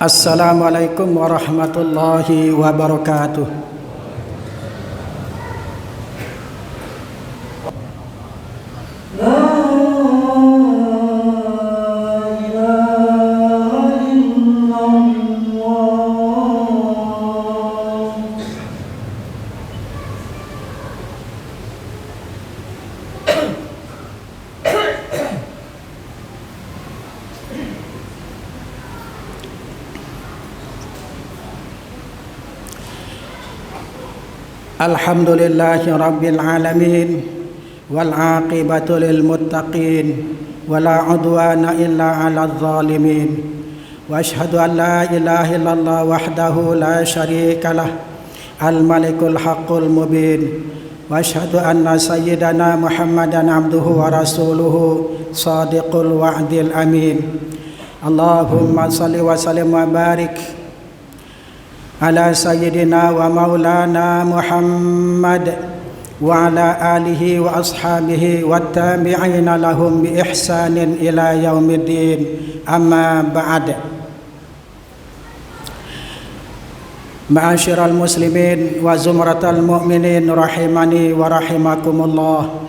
Assalamualaikum warahmatullahi wabarakatuh. Alhamdulillahi rabbil alamin wal aqibatu lil muttaqin wala udwana illa 'alal zalimin wa asyhadu an la ilaha illallah wahdahu la syarikalah al malikul haqqul mubin wa asyhadu anna sayyidana Muhammadan abduhu wa rasuluhu shadiqul wa'dil amin. Allahumma salli wa sallim wa barik ala sayyidina wa maulana Muhammad wa ala alihi wa ashabihi wa tabi'ina lahum bi ihsanin ila yaumiddin, amma ba'd. Ma'asyiral muslimin wa zumratal mu'minin rahimani wa rahimakumullah.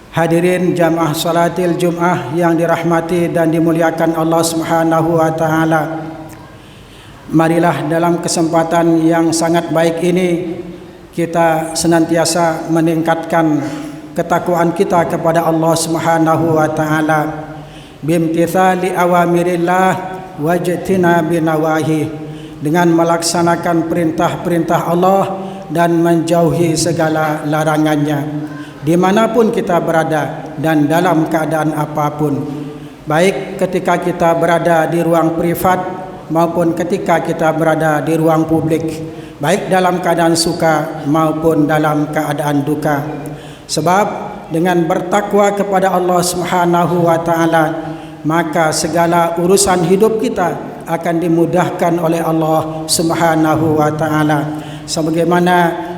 Hadirin jamaah salatil Jum'ah yang dirahmati dan dimuliakan Allah Subhanahu wa taala. Marilah dalam kesempatan yang sangat baik ini kita senantiasa meningkatkan ketakwaan kita kepada Allah Subhanahu wa taala bimtithali awamirillah wajtina binawahi, dengan melaksanakan perintah-perintah Allah dan menjauhi segala larangannya dimanapun kita berada dan dalam keadaan apapun, baik ketika kita berada di ruang privat maupun ketika kita berada di ruang publik, baik dalam keadaan suka maupun dalam keadaan duka. Sebab dengan bertakwa kepada Allah Subhanahu wa taala, maka segala urusan hidup kita akan dimudahkan oleh Allah Subhanahu wa taala, sebagaimana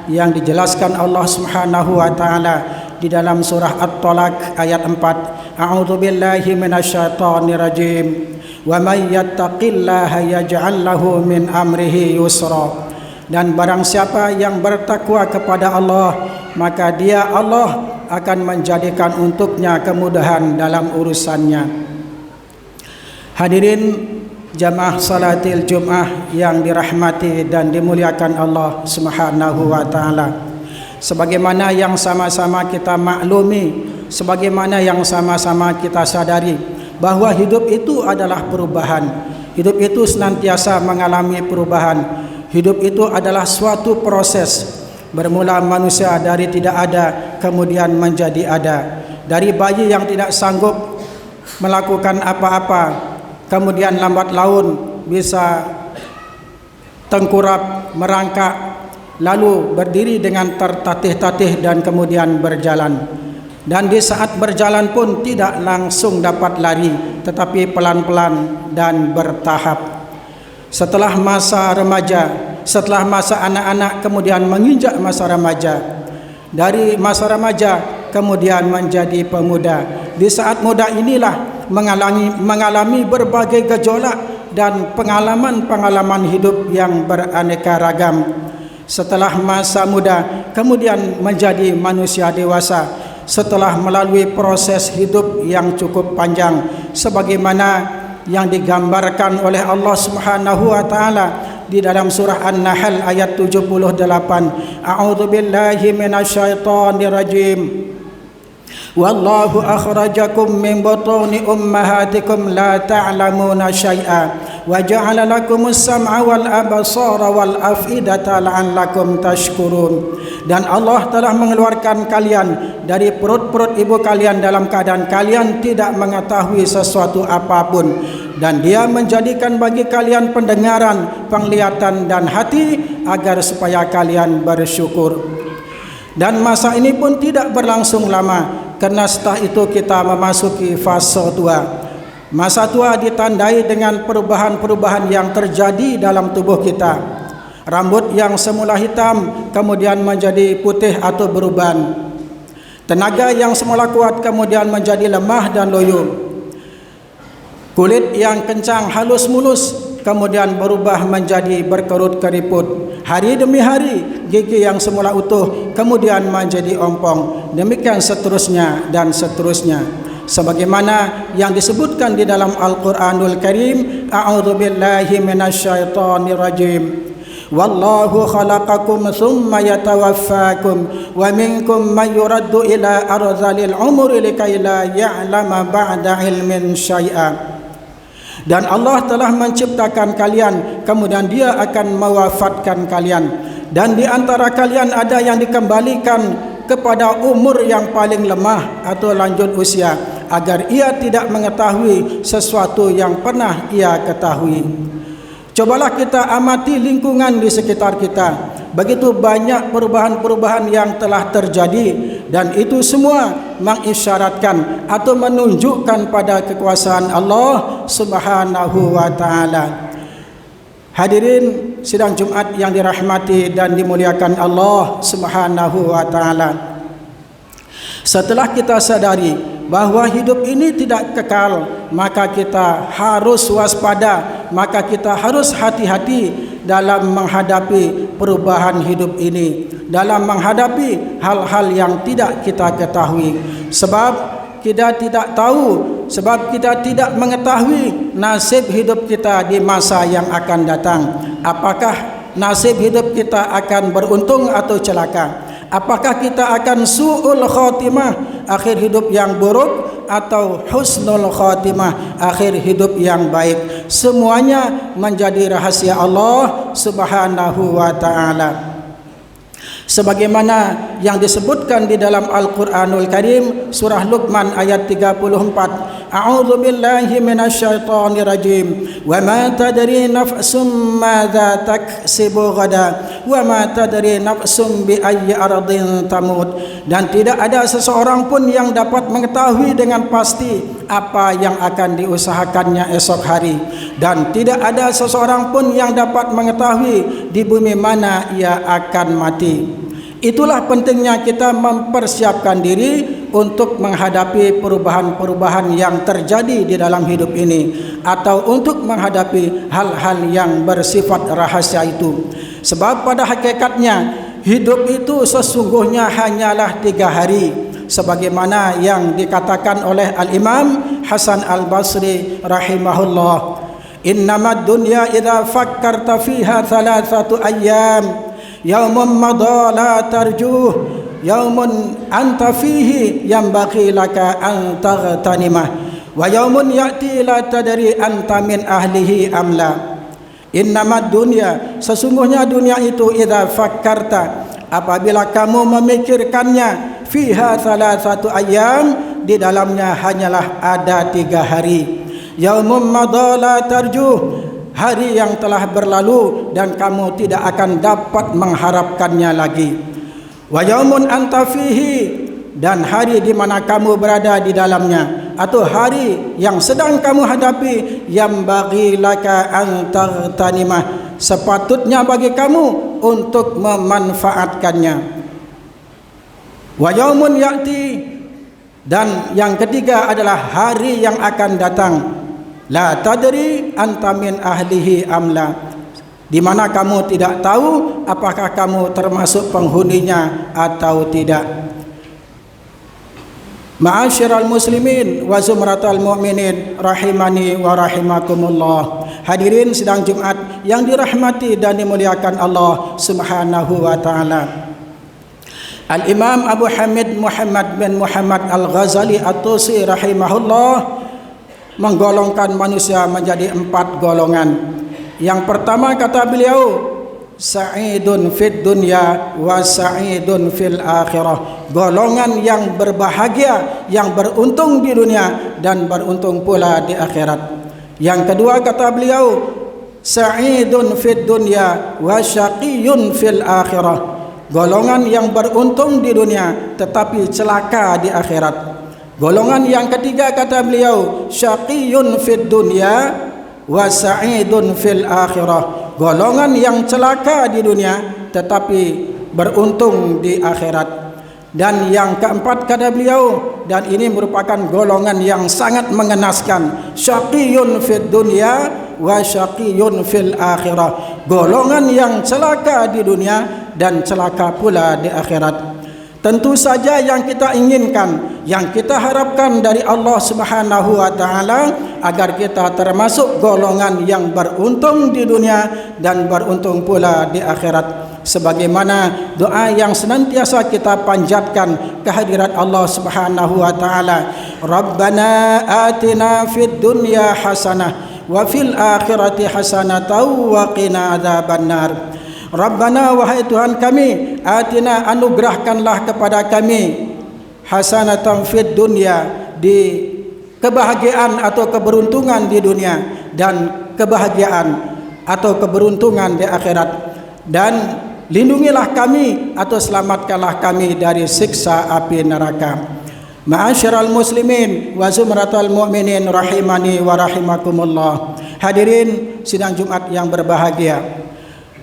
yang dijelaskan Allah Subhanahu wa taala di dalam surah At-Talaq ayat 4. A'udzubillahi minasyaitonir rajim. Wa may yattaqillaha yaj'al lahu min amrihi yusra. Dan barang siapa yang bertakwa kepada Allah, maka dia Allah akan menjadikan untuknya kemudahan dalam urusannya. Hadirin jamaah salatil Jum'ah yang dirahmati dan dimuliakan Allah Subhanahu wa taala. Sebagaimana yang sama-sama kita maklumi, sebagaimana yang sama-sama kita sadari, bahwa hidup itu adalah perubahan. Hidup itu senantiasa mengalami perubahan. Hidup itu adalah suatu proses. Bermula manusia dari tidak ada kemudian menjadi ada. Dari bayi yang tidak sanggup melakukan apa-apa, kemudian lambat laun bisa tengkurap, merangkak, lalu berdiri dengan tertatih-tatih dan kemudian berjalan. Dan di saat berjalan pun tidak langsung dapat lari, tetapi pelan-pelan dan bertahap. Setelah masa remaja, setelah masa anak-anak, kemudian menginjak masa remaja. Dari masa remaja kemudian menjadi pemuda. Di saat muda inilah mengalami berbagai gejolak dan pengalaman-pengalaman hidup yang beraneka ragam. Setelah masa muda kemudian menjadi manusia dewasa, setelah melalui proses hidup yang cukup panjang, sebagaimana yang digambarkan oleh Allah Subhanahu wa taala di dalam surah An-Nahl ayat 78. A'udzubillahi minasyaitonir rajim. Wallahu akhrajakum min butuni ummahatikum la ta'lamuna syai'a wa ja'ala lakumus sam'a wal absara wal af'idata la'allakum tashkurun. Dan Allah telah mengeluarkan kalian dari perut-perut ibu kalian dalam keadaan kalian tidak mengetahui sesuatu apapun, dan Dia menjadikan bagi kalian pendengaran, penglihatan dan hati agar supaya kalian bersyukur. Dan masa ini pun tidak berlangsung lama, karena setelah itu kita memasuki fase tua. Masa tua ditandai dengan perubahan-perubahan yang terjadi dalam tubuh kita. Rambut yang semula hitam kemudian menjadi putih atau beruban. Tenaga yang semula kuat kemudian menjadi lemah dan loyo. Kulit yang kencang, halus mulus kemudian berubah menjadi berkerut keriput. Hari demi hari gigi yang semula utuh kemudian menjadi ompong. Demikian seterusnya dan seterusnya. Sebagaimana yang disebutkan di dalam Al-Quranul Karim, a'udzubillahi minasyaitonir rajim. Wallahu khalaqakum thumma yatawaffakum wa minkum man yuraddu ila arzalil umri likay la ya'lama ba'da ilmin syai'a. Dan Allah telah menciptakan kalian, kemudian Dia akan mewafatkan kalian. Dan di antara kalian ada yang dikembalikan kepada umur yang paling lemah atau lanjut usia, agar ia tidak mengetahui sesuatu yang pernah ia ketahui. Cobalah kita amati lingkungan di sekitar kita. Begitu banyak perubahan-perubahan yang telah terjadi, dan itu semua mengisyaratkan atau menunjukkan pada kekuasaan Allah Subhanahu wa taala. Hadirin sidang Jumat yang dirahmati dan dimuliakan Allah Subhanahu wa taala. Setelah kita sadari bahawa hidup ini tidak kekal, maka kita harus waspada, maka kita harus hati-hati dalam menghadapi perubahan hidup ini, dalam menghadapi hal-hal yang tidak kita ketahui. Sebab kita tidak tahu, sebab kita tidak mengetahui nasib hidup kita di masa yang akan datang. Apakah nasib hidup kita akan beruntung atau celaka? Apakah kita akan su'ul khatimah, akhir hidup yang buruk, atau husnul khatimah, akhir hidup yang baik? Semuanya menjadi rahasia Allah Subhanahu wa taala. Sebagaimana yang disebutkan di dalam Al-Quranul Karim, surah Luqman ayat 34, a'udzu billahi minasyaitonir rajim, wa ma tadri nafsum madza taksibu ghada, wa ma tadri nafsum bi ayyi ardin tamut. Dan tidak ada seseorang pun yang dapat mengetahui dengan pasti apa yang akan diusahakannya esok hari, dan tidak ada seseorang pun yang dapat mengetahui di bumi mana ia akan mati. Itulah pentingnya kita mempersiapkan diri untuk menghadapi perubahan-perubahan yang terjadi di dalam hidup ini, atau untuk menghadapi hal-hal yang bersifat rahasia itu. Sebab pada hakikatnya hidup itu sesungguhnya hanyalah 3 hari, sebagaimana yang dikatakan oleh Al-Imam Hasan Al-Basri rahimahullah, innamad dunya idza fakkarta fiha 3 ayyam, yaumun madha la tarjuh, yaumun anta fihi yanbaghi laka an taghtanimah, wa yaumun ya'ti la tadri anta min ahlihi amla. Innamad dunya, sesungguhnya dunia itu, idza fakkarta, apabila kamu memikirkannya, fiha 3 ayyam, di dalamnya hanyalah ada 3 hari. Yaumun madha la tarjuh, hari yang telah berlalu dan kamu tidak akan dapat mengharapkannya lagi. Wa yaumun anta fihi, dan hari di mana kamu berada di dalamnya, atau hari yang sedang kamu hadapi, yang bagi laka an taghtanimah, sepatutnya bagi kamu untuk memanfaatkannya. Wa yaumun ya'ti, dan yang ketiga adalah hari yang akan datang, la tadri anta min ahlihi amla, di mana kamu tidak tahu apakah kamu termasuk penghuninya atau tidak. Ma'asyiral muslimin wa zumratal mu'minin rahimani wa rahimakumullah. Hadirin sidang Jumat yang dirahmati dan dimuliakan Allah Subhanahu wa taala. Al-Imam Abu Hamid Muhammad bin Muhammad Al-Ghazali At-Tusi rahimahullah menggolongkan manusia menjadi 4 golongan. Yang pertama kata beliau, sa'idun fid dunya wa sa'idun fil akhirah, golongan yang berbahagia, yang beruntung di dunia dan beruntung pula di akhirat. Yang kedua kata beliau, sa'idun fid dunya wa syaqiyun fil akhirah, golongan yang beruntung di dunia tetapi celaka di akhirat. Golongan yang ketiga kata beliau, syaqiyun fid dunya wa sa'idun fil akhirah, golongan yang celaka di dunia tetapi beruntung di akhirat. Dan yang keempat kata beliau, dan ini merupakan golongan yang sangat mengenaskan, syaqiyun fid dunya wa syaqiyun fil akhirah. Golongan yang celaka di dunia dan celaka pula di akhirat. Tentu saja yang kita inginkan, yang kita harapkan dari Allah Subhanahu wa taala agar kita termasuk golongan yang beruntung di dunia dan beruntung pula di akhirat. Sebagaimana doa yang senantiasa kita panjatkan kehadirat Allah Subhanahu wa taala, Rabbana atina fid dunya hasanah wa fil akhirati hasanatan wa qina adzabannar. Rabbana, wahai Tuhan kami, atina, anugerahkanlah kepada kami hasanatan fid dunya, di kebahagiaan atau keberuntungan di dunia dan kebahagiaan atau keberuntungan di akhirat, dan lindungilah kami atau selamatkanlah kami dari siksa api neraka. Ma'asyiral muslimin wa zumratal mu'minin rahimani wa rahimakumullah. Hadirin sidang Jumat yang berbahagia,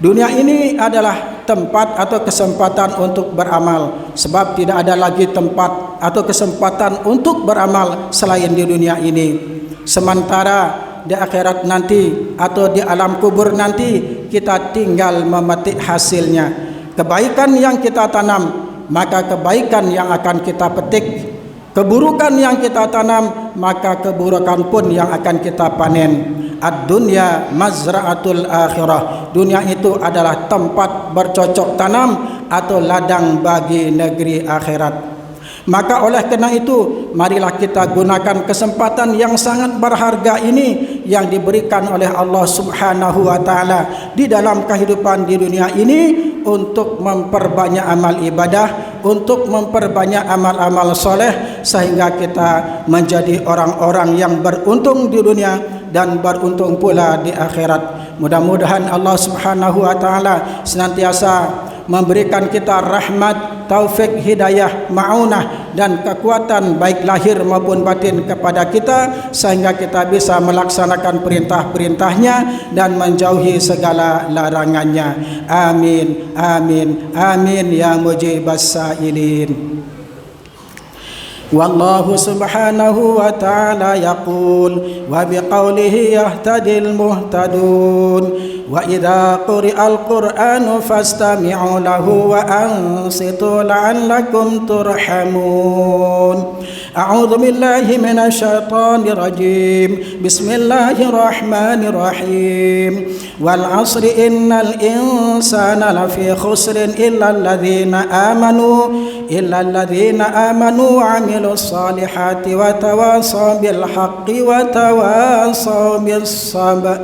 dunia ini adalah tempat atau kesempatan untuk beramal, sebab tidak ada lagi tempat atau kesempatan untuk beramal selain di dunia ini. Sementara di akhirat nanti atau di alam kubur nanti kita tinggal memetik hasilnya. Kebaikan yang kita tanam, maka kebaikan yang akan kita petik. Keburukan yang kita tanam, maka keburukan pun yang akan kita panen. Ad-dunya mazra'atul akhirah. Dunia itu adalah tempat bercocok tanam atau ladang bagi negeri akhirat. Maka oleh kerana itu, marilah kita gunakan kesempatan yang sangat berharga ini yang diberikan oleh Allah Subhanahu wa taala di dalam kehidupan di dunia ini untuk memperbanyak amal ibadah, untuk memperbanyak amal-amal soleh, sehingga kita menjadi orang-orang yang beruntung di dunia dan beruntung pula di akhirat. Mudah-mudahan Allah Subhanahu wa taala senantiasa memberikan kita rahmat, taufik, hidayah, ma'unah dan kekuatan baik lahir maupun batin kepada kita, sehingga kita bisa melaksanakan perintah-perintahnya dan menjauhi segala larangannya. Amin, amin, amin ya mujibas sa'ilin. Wallahu subhanahu wa ta'ala yaqul wa biqawlihi yahtadil muhtadun wa idha quri'al qur'anu fastami'u lahu wa ansitu la'allakum turhamun. A'udzu billahi minasy syaithanir rajim. Bismillahirrahmanirrahim. Wal 'asri innal insana lafi khusrin illa alladhina amanu wa 'amilus salihati wa tawasaw bil haqqi wa tawasaw bis sabr.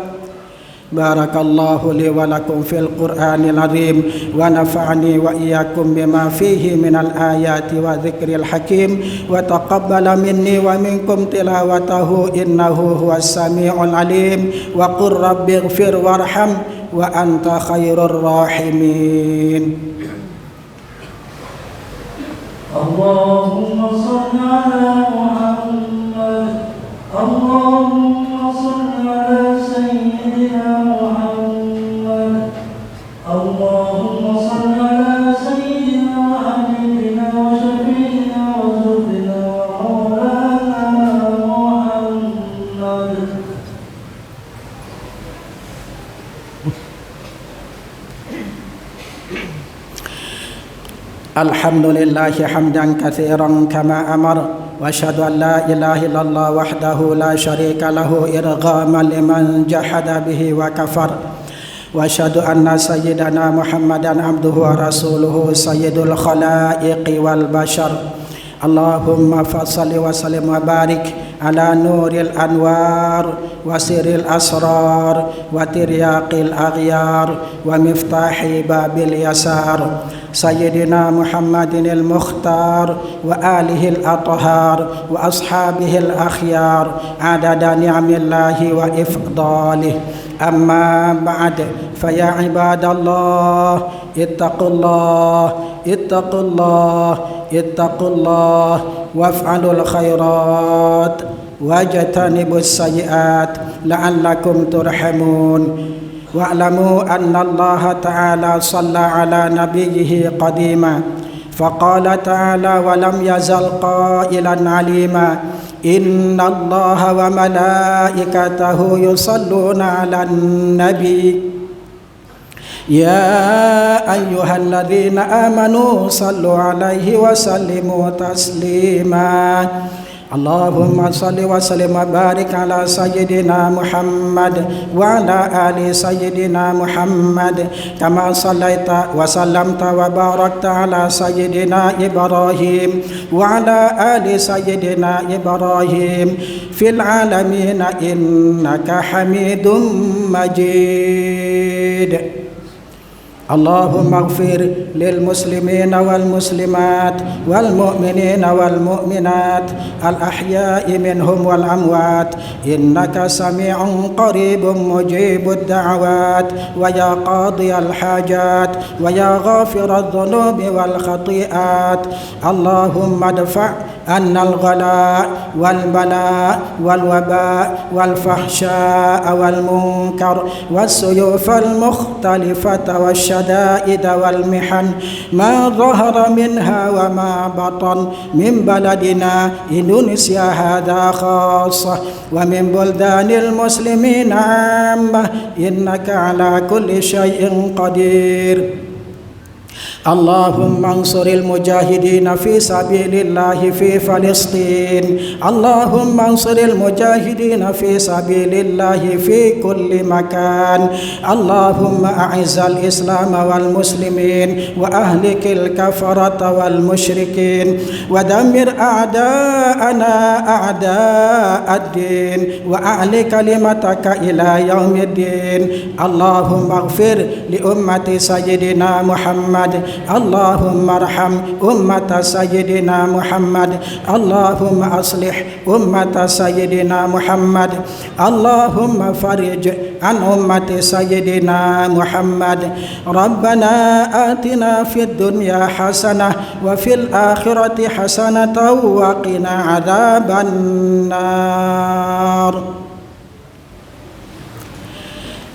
Barakallahu li wa lakum fil Qur'anil azim wa nafa'ani wa iyyakum bima fihi minal ayati wa dzikril hakim wa taqabbala minni wa minkum tilawatahu innahu huwas samiul alim wa qur rabbighfir warham wa anta khairur rahimin. Allahumma shalli ala Muhammad. Allahumma shalli ala sayyidina Muhammad. Allahumma shalli ala sayyidina wa habibina wa syafi'ina wa zuhdina wa maulana Muhammad. Alhamdulillahi hamdan katsiran kama amar wa asyhadu an la ilaha illallah wahdahu la syarika lahu irghaman liman jahada bihi wa kafar wa asyhadu anna sayyidana Muhammadan abduhu wa rasuluhu sayyidul khalaiqi wal bashar. Allahumma fassalli wa sallim wa barik ala nuril anwar wa sirril asrar wa tiryaqil aghyar wa miftahi babil yasar Sayyidina Muhammadinil Mukhtar wa alihil athhar wa ashabihil akhyar adada ni'amillahi wa ifdalih. Amma ba'd, fa ya ibadallah ittaqullah waf'alul khairat wajtanibus sayyi'at la'allakum turhamun. Wa'lamu anna Allah ta'ala shalla ala nabiyhi qadima faqala ta'ala wa lam yazal qailan alima إن الله وملائكته يصلون على النبي يا أيها الذين آمنوا صلوا عليه وسلموا تسليما اللهم صل وسلم وبارك على سيدنا محمد وعلى آل سيدنا محمد كما صليت وسلمت وباركت على سيدنا إبراهيم وعلى آل سيدنا إبراهيم في العالمين إنك حميد مجيد اللهم اغفر للمسلمين والمسلمات والمؤمنين والمؤمنات الأحياء منهم والأموات إنك سميع قريب مجيب الدعوات ويا قاضي الحاجات ويا غافر الذنوب والخطيئات اللهم ادفع عنا الغلاء والبلاء والوباء والفحشاء والمنكر والسيوف المختلفة والشدائد والمحن ما ظهر منها وما بطن من بلدنا إندونيسيا هذا خاصة ومن بلدان المسلمين عامة إنك على كل شيء قدير اللهم انصر المجاهدين في سبيل الله في فلسطين اللهم انصر المجاهدين في سبيل الله في كل مكان اللهم أعز الإسلام والمسلمين وأهلك الكفرة والمشركين ودمر أعداءنا أعداء الدين وأعل كلمتك إلى يوم الدين اللهم اغفر لأمة سيدنا محمد اللهم ارحم أمة سيدنا محمد اللهم أصلح أمة سيدنا محمد اللهم فرج عن أمة سيدنا محمد ربنا آتنا في الدنيا حسنة وفي الآخرة حسنة وقنا عذاب النار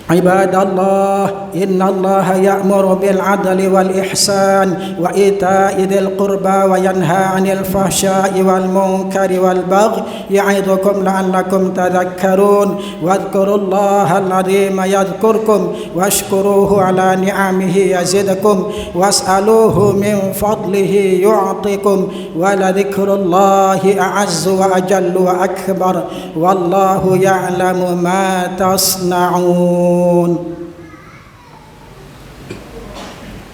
عباد الله إن الله يأمر بالعدل والإحسان وإيتاء ذي القربى وينهى عن الفحشاء والمنكر والبغي يعظكم لعلكم تذكرون واذكروا الله العظيم يذكركم واشكروه على نعمه يزدكم واسألوه من فضله يعطكم ولذكر الله أعز وأجل وأكبر والله يعلم ما تصنعون